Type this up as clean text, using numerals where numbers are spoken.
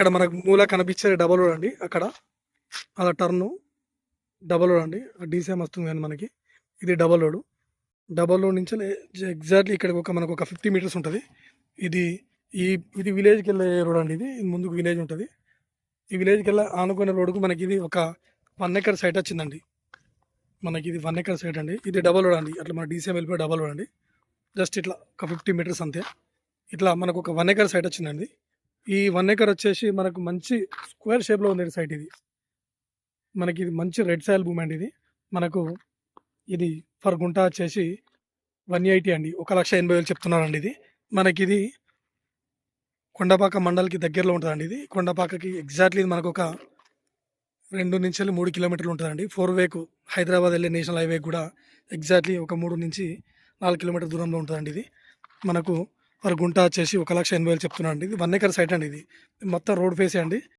అక్కడ మనకు మూల కనిపించేది డబల్ రోడ్ అండి. అక్కడ అలా టర్ను డబల్ రోడ్ అండి. డీసీఎం వస్తుంది కానీ మనకి ఇది డబల్ రోడ్ నుంచి ఎగ్జాక్ట్లీ ఇక్కడ మనకు ఒక 50 మీటర్స్ ఉంటుంది. ఇది ఇది విలేజ్కి వెళ్ళే రోడ్ అండి. ఇది ముందుకు విలేజ్ ఉంటుంది. ఈ విలేజ్కి వెళ్ళే ఆనుకునే రోడ్డుకు మనకి ఇది ఒక 1 ఎకర్ సైట్ వచ్చిందండి. మనకి ఇది 1 ఎకర్ సైట్ అండి. ఇది డబల్ రోడ్ అండి. అట్లా మన డీసీఎం వెళ్ళిపోయి డబల్ రోడ్ అండి. జస్ట్ ఇట్లా ఒక 50 మీటర్స్ అంతే. ఇట్లా మనకు ఒక 1 ఎకర్ సైట్ వచ్చిందండి. ఈ 1 ఎకర్ వచ్చేసి మనకు మంచి స్క్వేర్ షేప్లో ఉంది సైట్. ఇది మనకి ఇది మంచి రెడ్ సాయిల్ భూమి అండి. ఇది మనకు ఇది ఫర్ గుంట వచ్చేసి 180 అండి. 1,80,000 చెప్తున్నారండి. ఇది మనకి ఇది కొండపాక మండల్కి దగ్గరలో ఉంటుందండి. ఇది కొండపాకకి ఎగ్జాక్ట్లీ ఇది మనకు ఒక 2 నుంచి 3 కిలోమీటర్లు ఉంటుందండి. 4వేకు హైదరాబాద్ వెళ్ళే నేషనల్ హైవే కూడా ఎగ్జాక్ట్లీ ఒక 3 నుంచి 4 కిలోమీటర్ దూరంలో ఉంటుందండి. ఇది మనకు పర్ గుంట వచ్చేసి 1,80,000 చెప్తున్నాను అండి. ఇది 1 ఎకర్ సైట్ అండి. ఇది మొత్తం రోడ్ ఫేసే అండి.